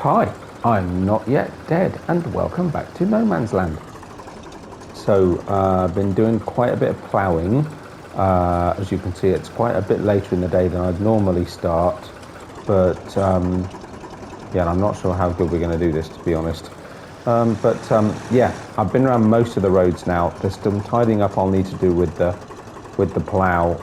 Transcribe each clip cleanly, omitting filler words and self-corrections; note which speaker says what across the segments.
Speaker 1: Hi, I'm Not Yet Dead, and welcome back to No Man's Land. So, I've been doing quite a bit of ploughing. As you can see, it's quite a bit later in the day than I'd normally start, but yeah, I'm not sure how good we're going to do this, to be honest. Yeah, I've been around most of the roads now. There's some tidying up I'll need to do with the plough,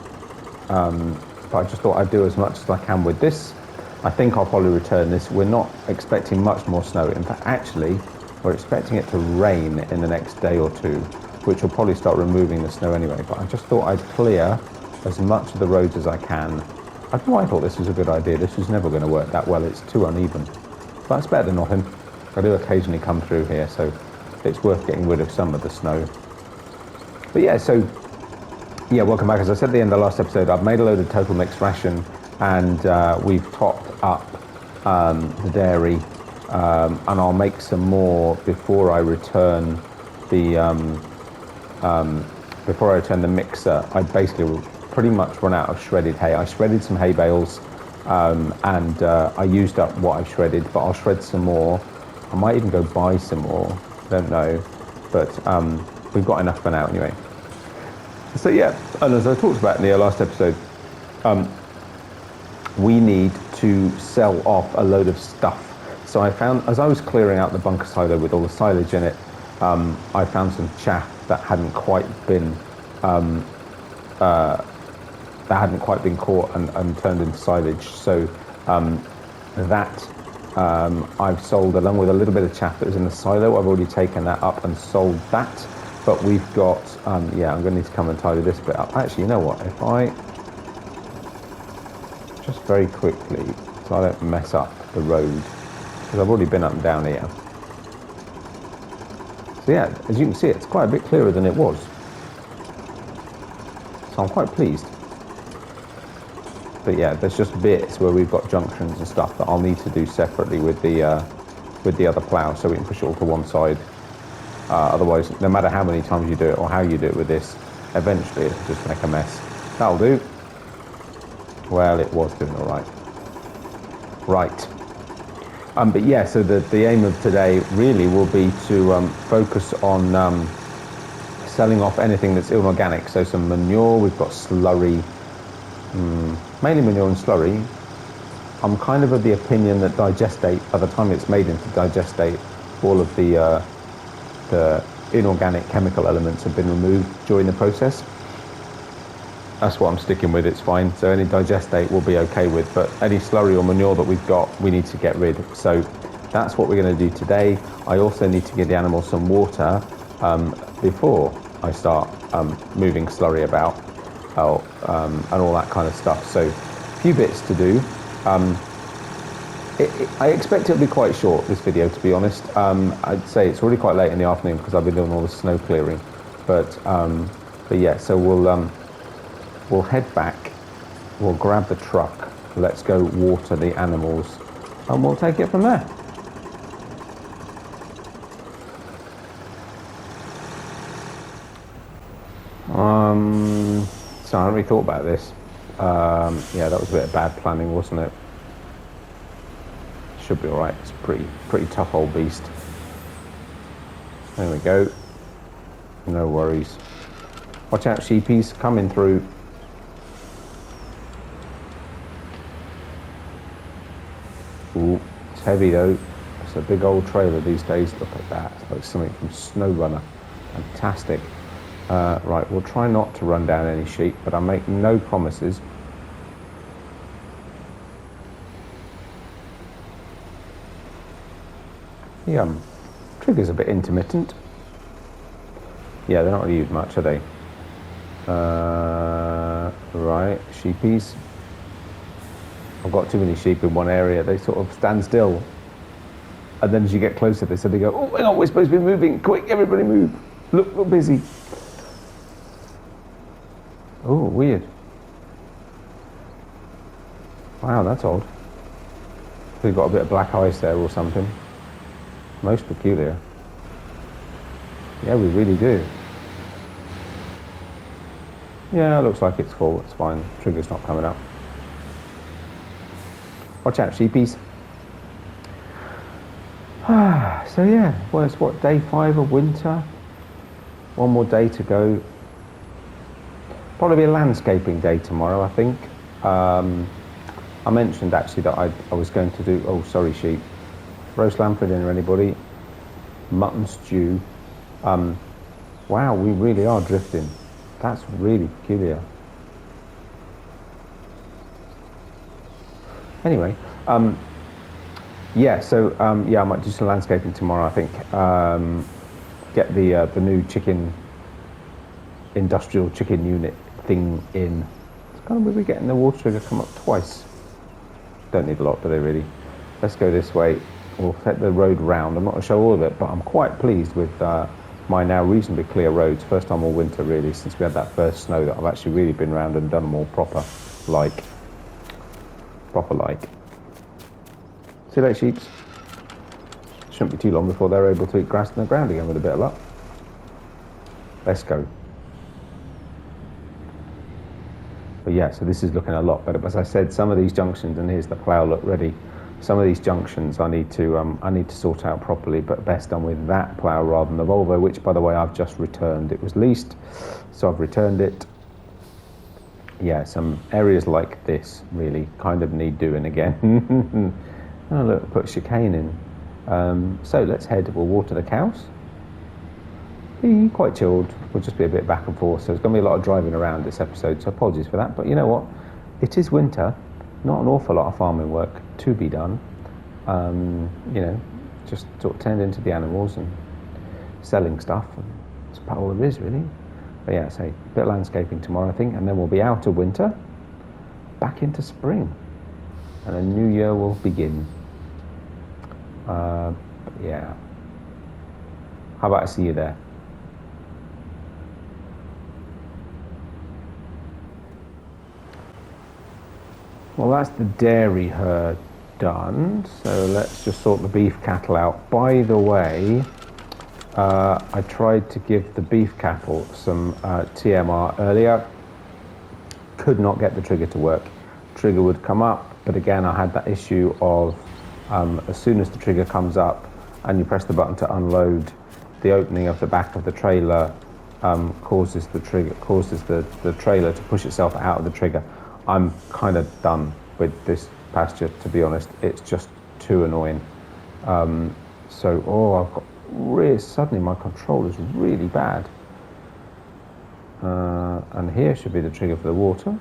Speaker 1: but I just thought I'd do as much as I can with this. I think I'll probably return this. We're not expecting much more snow. In fact, actually, we're expecting it to rain in the next day or two, which will probably start removing the snow anyway. But I just thought I'd clear as much of the roads as I can. I don't know why I thought this was a good idea. This was never going to work that well. It's too uneven. But it's better than nothing. I do occasionally come through here, so it's worth getting rid of some of the snow. But yeah, yeah, welcome back. As I said at the end of the last episode, I've made a load of total mixed ration, and we've topped up the dairy, and I'll make some more before I return the mixer. I basically pretty much run out of shredded hay. I shredded some hay bales, and I used up what I've shredded, but I'll shred some more. I might even go buy some more, don't know, but we've got enough for now anyway. So yeah, and as I talked about in the last episode, we need to sell off a load of stuff. So I found, as I was clearing out the bunker silo with all the silage in it, I found some chaff that hadn't quite been caught and turned into silage. So I've sold, along with a little bit of chaff that was in the silo. I've already taken that up and sold that. But we've got, yeah, I'm going to need to come and tidy this bit up. Actually, you know what? If I just very quickly, so I don't mess up the road, because I've already been up and down here. So yeah, as you can see, it's quite a bit clearer than it was. So I'm quite pleased. But yeah, there's just bits where we've got junctions and stuff that I'll need to do separately with the other plough, so we can push it all to one side. Otherwise, no matter how many times you do it or how you do it with this, eventually it'll just make a mess. That'll do. Well, it was doing all right. Right. But yeah, so the aim of today really will be to focus on selling off anything that's inorganic. So some manure, we've got slurry, mainly manure and slurry. I'm kind of the opinion that digestate, by the time it's made into digestate, all of the inorganic chemical elements have been removed during the process. That's what I'm sticking with, it's fine. So any digestate we'll be okay with, but any slurry or manure that we've got, we need to get rid. So that's what we're going to do today. I also need to give the animals some water before I start moving slurry about and all that kind of stuff. So a few bits to do. I expect it'll be quite short, this video, to be honest. I'd say it's already quite late in the afternoon because I've been doing all the snow clearing. But yeah, so we'll head back, we'll grab the truck, let's go water the animals, and we'll take it from there. So I haven't really thought about this. Yeah, that was a bit of bad planning, wasn't it? Should be all right. It's a pretty tough old beast. There we go. No worries. Watch out, sheepies coming through. Ooh, it's heavy though. It's a big old trailer these days. Look at that. It's like something from SnowRunner. Fantastic. Right, we'll try not to run down any sheep, but I make no promises. The trigger's a bit intermittent. Yeah, they're not really used much, are they? Right, sheepies. I've got too many sheep in one area. They sort of stand still. And then as you get closer, they suddenly go, oh, hang on, we're supposed to be moving. Quick, everybody move. Look, we're busy. Oh, weird. Wow, that's odd. We've got a bit of black ice there or something. Most peculiar. Yeah, we really do. Yeah, looks like it's full. It's fine. Trigger's not coming up. Watch out, sheepies. So yeah, well, it's what, day 5 of winter? One more day to go. Probably be a landscaping day tomorrow, I think. I mentioned actually that I was going to do, oh, sorry, sheep. Roast lamb for dinner, anybody? Mutton stew. Wow, we really are drifting. That's really peculiar. Anyway, yeah, so yeah, I might do some landscaping tomorrow, I think. Get the new industrial chicken unit thing in. It's kind of weird we're getting the water trigger come up twice. Don't need a lot, do they really? Let's go this way. We'll set the road round. I'm not going to show all of it, but I'm quite pleased with my now reasonably clear roads. First time all winter, really, since we had that first snow, that I've actually really been round and done them all proper like. See you later, sheeps. Shouldn't be too long before they're able to eat grass in the ground again with a bit of luck. Let's go. But yeah, so this is looking a lot better. But as I said, some of these junctions, and here's the plough look ready. Some of these junctions I need to sort out properly, but best done with that plough rather than the Volvo, which by the way I've just returned. It was leased, so I've returned it. Yeah, some areas like this really kind of need doing again. Oh look, put chicane in. So let's head. We'll water the cows. Quite chilled. We'll just be a bit back and forth. So there's going to be a lot of driving around this episode. So apologies for that. But you know what? It is winter. Not an awful lot of farming work to be done. You know, just sort of tending to the animals and selling stuff. And that's about all there is really. But yeah, say a bit of landscaping tomorrow, I think, and then we'll be out of winter, back into spring, and a new year will begin. Yeah. How about I see you there? Well, that's the dairy herd done, so let's just sort the beef cattle out. By the way, I tried to give the beef cattle some TMR earlier. Could not get the trigger to work. Trigger would come up, but again I had that issue of as soon as the trigger comes up and you press the button to unload, the opening of the back of the trailer causes the trailer to push itself out of the trigger. I'm kind of done with this pasture, to be honest. It's just too annoying. I've got suddenly my control is really bad. And here should be the trigger for the water.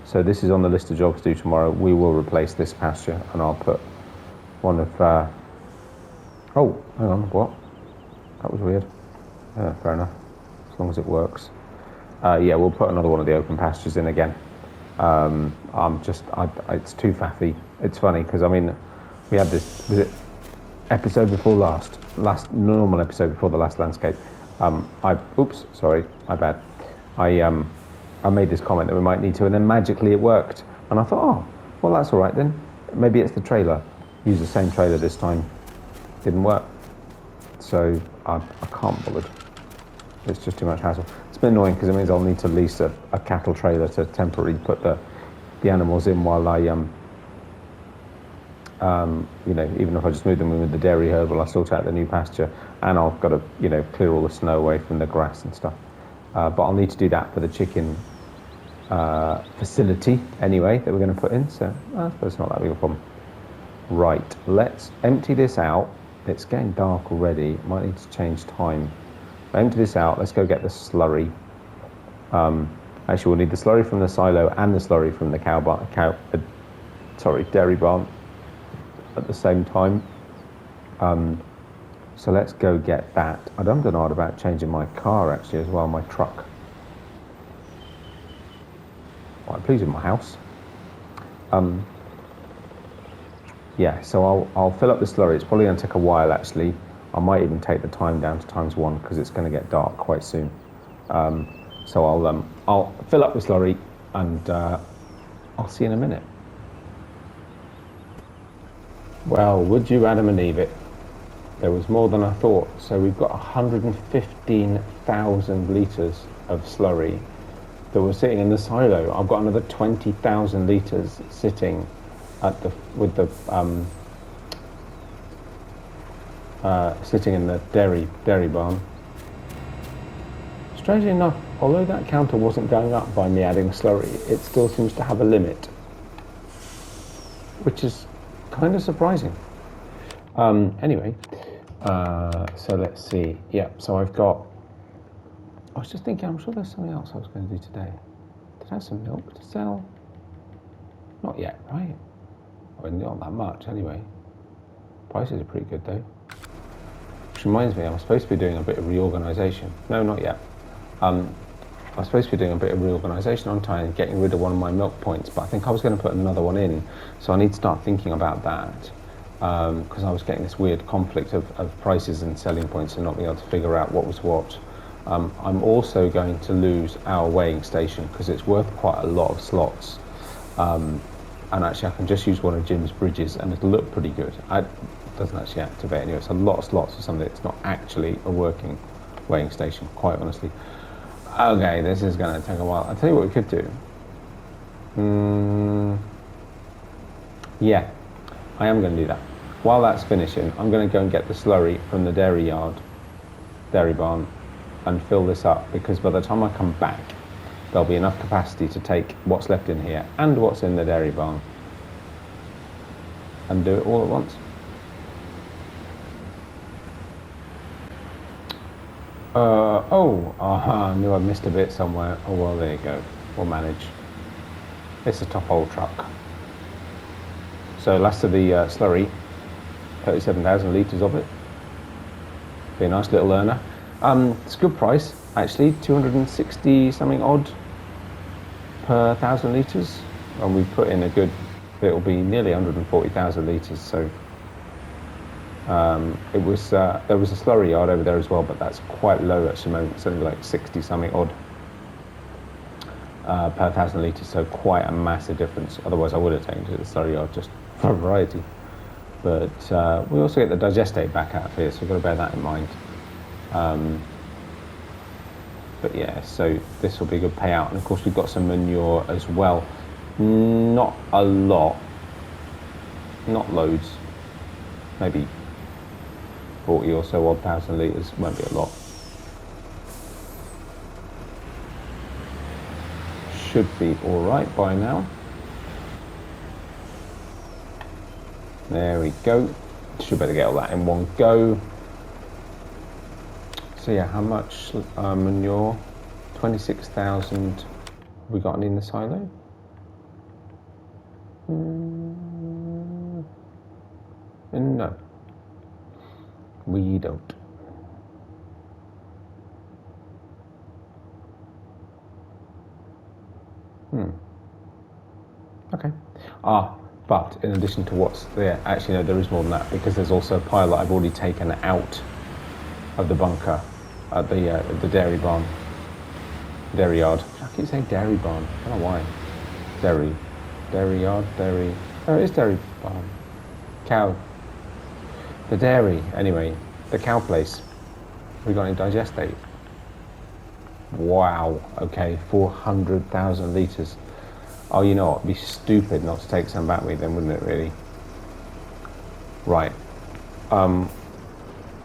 Speaker 1: So this is on the list of jobs to do tomorrow. We will replace this pasture, and I'll put one of... Oh, hang on, what? That was weird. Fair enough, as long as it works. Yeah, we'll put another one of the open pastures in again. It's too faffy. It's funny, because I mean, we had this, was it episode before last normal episode before the last landscape. Oops, sorry, my bad. I made this comment that we might need to, and then magically it worked. And I thought, oh, well, that's all right then. Maybe it's the trailer. Use the same trailer this time. Didn't work. So I can't bother. It's just too much hassle. It's a bit annoying because it means I'll need to lease a cattle trailer to temporarily put the animals in while I, you know, even if I just move them in with the dairy herd while I sort out the new pasture, and I've got to, you know, clear all the snow away from the grass and stuff. But I'll need to do that for the chicken facility anyway that we're going to put in. So I suppose it's not that big a problem. Right, let's empty this out. It's getting dark already. Might need to change time. Empty this out. Let's go get the slurry. Actually, we'll need the slurry from the silo and the slurry from the dairy barn at the same time. So let's go get that. I don't know about changing my car actually as well, my truck. Quite pleased with my house. Yeah, so I'll fill up the slurry. It's probably going to take a while actually. I might even take the time down to ×1 because it's going to get dark quite soon. So I'll fill up the slurry and I'll see you in a minute. Well, would you Adam and Eve it? There was more than I thought. So we've got 115,000 litres of slurry that was sitting in the silo. I've got another 20,000 litres sitting with the sitting in the dairy barn. Strangely enough, although that counter wasn't going up by me adding slurry, it still seems to have a limit, which is kind of surprising. Anyway, so let's see. Yeah, so I was just thinking, I'm sure there's something else I was going to do today. Did I have some milk to sell? Not yet, right? I mean, not that much anyway. Prices are pretty good though. Which reminds me, I'm supposed to be doing a bit of reorganisation. No, not yet. I'm supposed to be doing a bit of reorganisation on time and getting rid of one of my milk points, but I think I was going to put another one in, so I need to start thinking about that, because I was getting this weird conflict of prices and selling points and not being able to figure out what was what. I'm also going to lose our weighing station because it's worth quite a lot of slots, and actually I can just use one of Jim's bridges and it'll look pretty good. It doesn't actually activate anyway. It's a lot of slots for something that's not actually a working weighing station, quite honestly. Okay, this is going to take a while. I'll tell you what we could do. Yeah, I am going to do that. While that's finishing, I'm going to go and get the slurry from the dairy barn, and fill this up, because by the time I come back, there'll be enough capacity to take what's left in here and what's in the dairy barn and do it all at once. I knew I missed a bit somewhere. Oh well, there you go. We'll manage. It's a top hole truck. So last of the slurry, 37,000 litres of it. Be a nice little earner. It's a good price, actually, 260 something odd per 1,000 litres, and we've put in a good, it'll be nearly 140,000 litres, so there was a slurry yard over there as well, but that's quite low at the moment. It's only like 60 something odd per 1,000 litres, so quite a massive difference. Otherwise I would have taken it to the slurry yard just for variety. But we also get the digestate back out of here, so we've got to bear that in mind. But yeah, so this will be a good payout, and of course we've got some manure as well. Not a lot, not loads, maybe 40 or so odd thousand litres, won't be a lot. Should be alright by now. There we go. Should better get all that in one go. So yeah, how much manure? 26,000 we got in the silo? No, we don't. Okay. But in addition to what's there, actually no, there is more than that, because there's also a pile that I've already taken out of the bunker at the dairy barn, dairy yard. I keep saying dairy barn. I don't know why. Dairy yard, dairy. Oh, it is dairy barn. Cow. The dairy. Anyway, the cow place. We got any digestate? Wow. Okay, 400,000 litres. Oh, you know what? It'd be stupid not to take some back with them, wouldn't it? Really. Right.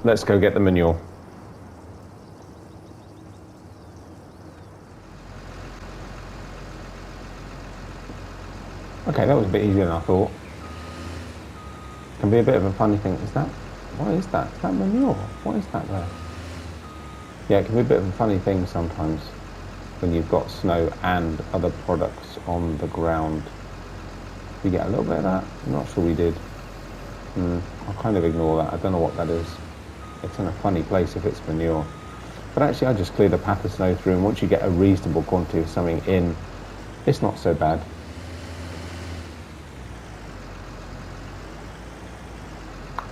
Speaker 1: Let's go get the manure. Okay, that was a bit easier than I thought. Can be a bit of a funny thing. What is that? Is that manure? What is that there? Yeah, it can be a bit of a funny thing sometimes when you've got snow and other products on the ground. We get a little bit of that? I'm not sure we did. I'll kind of ignore that. I don't know what that is. It's in a funny place if it's manure. But actually I just cleared a path of snow through, and once you get a reasonable quantity of something in, it's not so bad.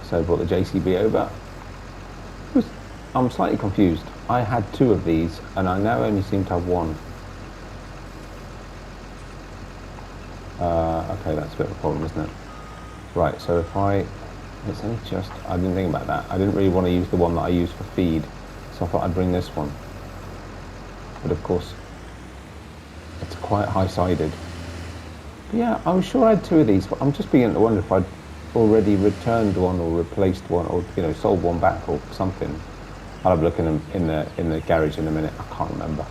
Speaker 1: So I brought the JCB over. I'm slightly confused. I had 2 of these and I now only seem to have 1. Okay, that's a bit of a problem, isn't it? Right, so if it's only just, I didn't think about that. I didn't really want to use the one that I use for feed, so I thought I'd bring this one. But of course, it's quite high-sided. Yeah, I'm sure I had 2 of these, but I'm just beginning to wonder if I'd already returned one or replaced one, or sold one back or something. I'll have a look in the garage in a minute. I can't remember.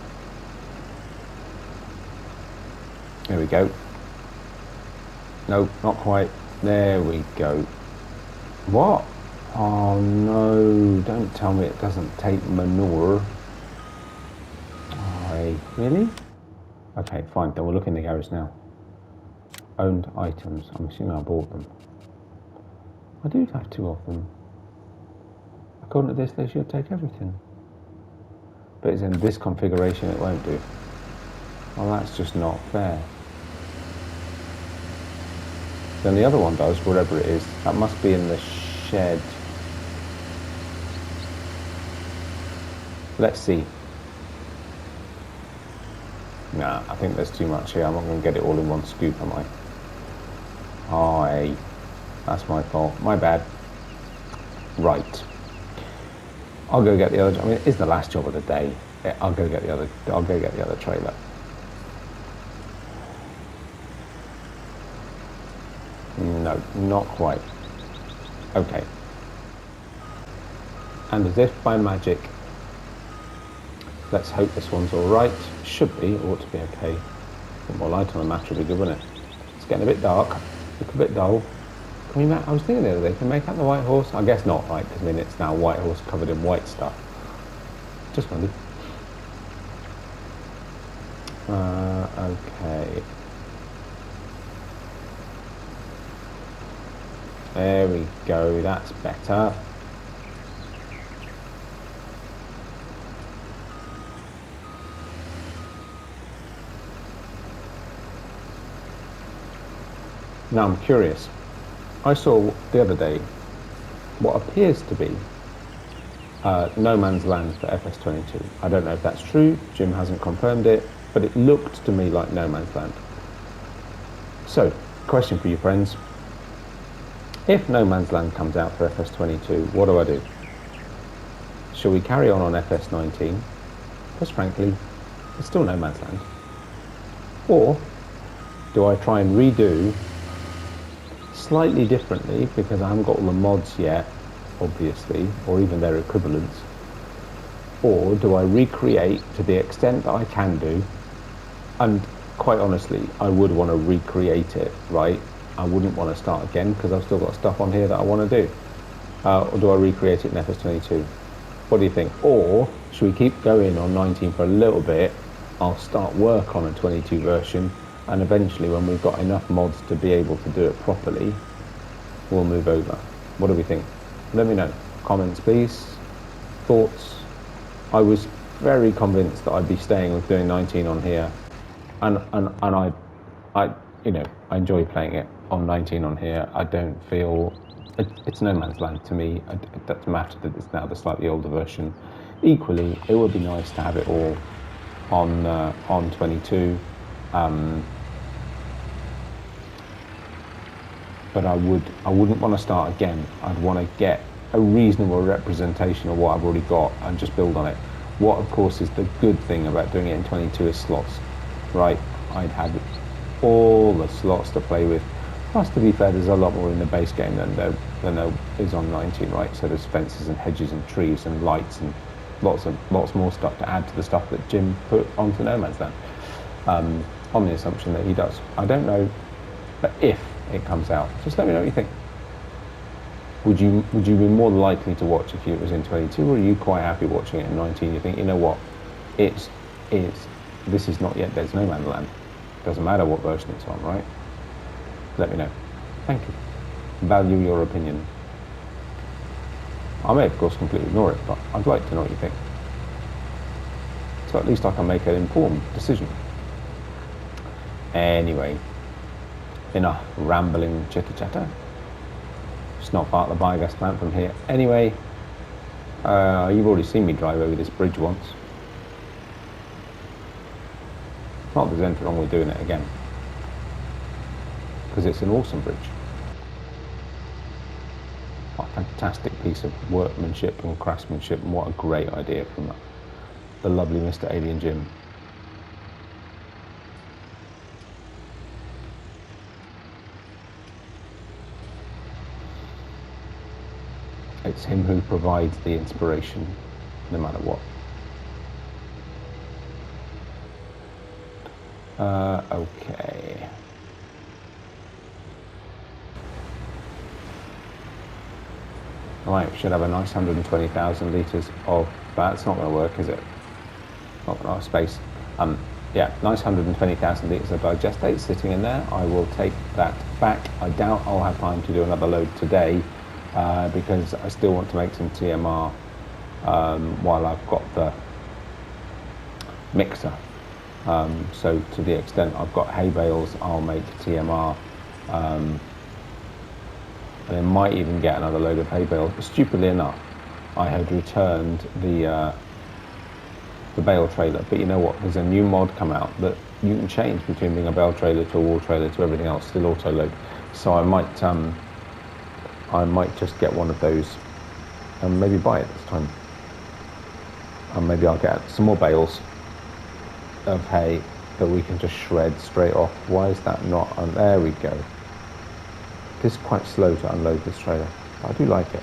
Speaker 1: There we go. No, not quite. There we go. What? Oh no! Don't tell me it doesn't take manure. Really? Okay, fine. Then we'll look in the garage now. Owned items. I'm assuming I bought them. I do have 2 of them. According to this, they should take everything. But it's in this configuration, it won't do. Well, that's just not fair. Then the other one does, whatever it is. That must be in the shed. Let's see. Nah, I think there's too much here. I'm not going to get it all in one scoop, am I? Oh, hey. That's my fault. My bad. Right. I'll go get the other. I mean, it is the last job of the day. I'll go get the other trailer. No, not quite. Okay. And as if by magic, let's hope this one's all right. Should be, ought to be okay. Put more light on the match would be good, wouldn't it? It's getting a bit dark, look a bit dull. Can we make, I was thinking the other day, can we make out the white horse? I guess not, right? Because I mean, it's now white horse covered in white stuff. Just wondered. Okay. There we go, that's better. Now I'm curious. I saw the other day what appears to be No Man's Land for FS22. I don't know if that's true, Jim hasn't confirmed it, but it looked to me like No Man's Land. So, question for you friends. If No Man's Land comes out for FS22, what do I do? Shall we carry on FS19? Because frankly, it's still No Man's Land. Or do I try and redo slightly differently, because I haven't got all the mods yet, obviously, or even their equivalents, or do I recreate to the extent that I can do? And quite honestly, I would want to recreate it, right? I wouldn't want to start again because I've still got stuff on here that I want to do. Or do I recreate it in FS22? What do you think? Or should we keep going on 19 for a little bit? I'll start work on a 22 version, and eventually when we've got enough mods to be able to do it properly, we'll move over. What do we think? Let me know. Comments please. Thoughts? I was very convinced that I'd be staying with doing 19 on here, and I enjoy playing it on 19 on here. I don't feel it's No Man's Land to me. It doesn't matter that it's now the slightly older version. Equally, it would be nice to have it all on 22. But I wouldn't want to start again. I'd want to get a reasonable representation of what I've already got and just build on it. What of course is the good thing about doing it in 22 is slots, right? I'd have all the slots to play with. Plus, to be fair, there's a lot more in the base game than there is on 19, right? So there's fences and hedges and trees and lights and lots more stuff to add to the stuff that Jim put onto No Man's Land. On the assumption that he does. I don't know, but if it comes out, just let me know what you think. Would you be more likely to watch if it was in 22, or are you quite happy watching it in 19? You think, you know what, this is not yet Dead's No Man's Land. Doesn't matter what version it's on, right? Let me know. Thank you. Value your opinion. I may of course completely ignore it, but I'd like to know what you think. So at least I can make an informed decision. Anyway, enough rambling chitter chatter. It's not far to the biogas plant from here. Anyway, you've already seen me drive over this bridge once. Not that there's anything wrong with doing it again, because it's an awesome bridge. What a fantastic piece of workmanship and craftsmanship, and what a great idea from the lovely Mr. Alien Jim. It's him who provides the inspiration, no matter what. Okay. Right, we should have a nice 120,000 litres of that. It's not going to work, is it? Not going to have space. Yeah, nice 120,000 litres of digestate sitting in there. I will take that back. I doubt I'll have time to do another load today because I still want to make some TMR while I've got the mixer. So to the extent I've got hay bales, I'll make TMR. And I might even get another load of hay bales. But stupidly enough, I had returned the bale trailer, but you know what? There's a new mod come out that you can change between being a bale trailer to a wall trailer to everything else, still auto load. So I might just get one of those and maybe buy it this time. And maybe I'll get some more bales of hay that we can just shred straight off. Why is that not? There we go. It's quite slow to unload this trailer, but I do like it.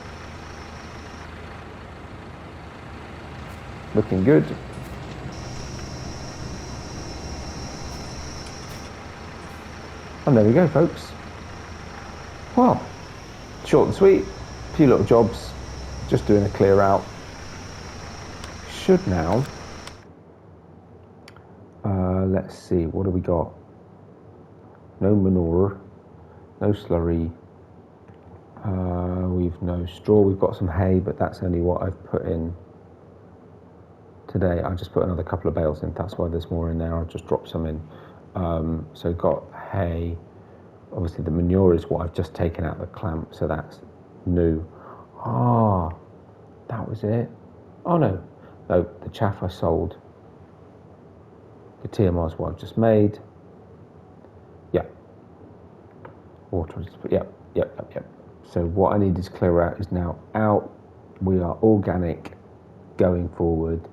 Speaker 1: Looking good. And there we go, folks. Well, short and sweet, a few little jobs, just doing a clear out. Should now, let's see, what have we got? No manure, no slurry, we've no straw, we've got some hay, but that's only what I've put in today. I just put another couple of bales in, that's why there's more in there. I'll just drop some in. So got hay, obviously the manure is what I've just taken out the clamp, so that's new. That was it. Oh no, the chaff I sold. The TMR is what I've just made. Yeah. Water, yep. So what I need is Clearout is now out. We are organic going forward.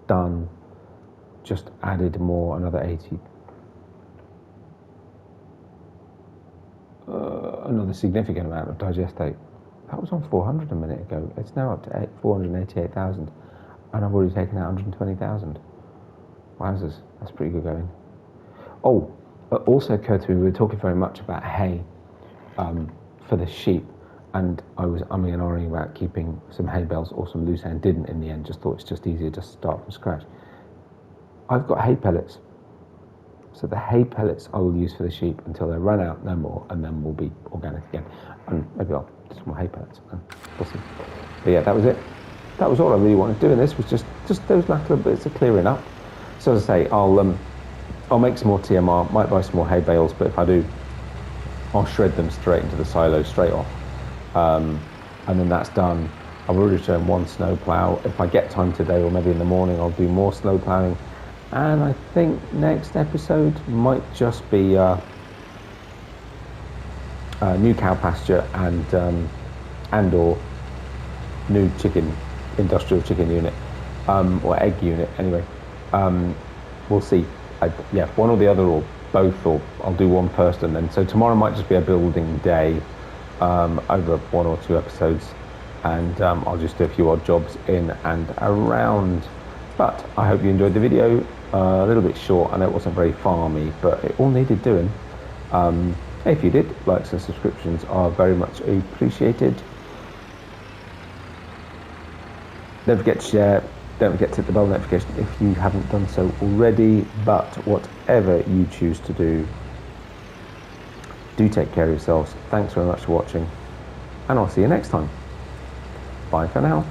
Speaker 1: Done. Just added more, another 80. Another significant amount of digestate. That was on 400 a minute ago. It's now up to 488,000, and I've already taken out 120,000. Wowzers, that's pretty good going. Oh, also occurred to me, we were talking very much about hay for the sheep, and I was umming and ahhing about keeping some hay bales or some loose hay, and didn't in the end. Just thought it's just easier to start from scratch. I've got hay pellets. So the hay pellets I will use for the sheep until they run out, no more, and then we'll be organic again. And maybe I'll do some more hay pellets. We'll see. But yeah, that was it. That was all I really wanted to do in this, was just those little bits of clearing up. So as I say, I'll make some more TMR, might buy some more hay bales, but if I do, I'll shred them straight into the silo, straight off. And then that's done. I've already done one snow plough. If I get time today, or maybe in the morning, I'll do more snow ploughing. And I think next episode might just be new cow pasture and or new industrial chicken unit, or egg unit anyway. We'll see. Yeah, one or the other, or both, or I'll do one first and then. So tomorrow might just be a building day over 1 or 2 episodes, and I'll just do a few odd jobs in and around. But I hope you enjoyed the video. A little bit short, I know it wasn't very farmy, but it all needed doing. If you did, likes and subscriptions are very much appreciated. Don't forget to share, don't forget to hit the bell notification if you haven't done so already, but whatever you choose to do, do take care of yourselves. Thanks very much for watching, and I'll see you next time. Bye for now.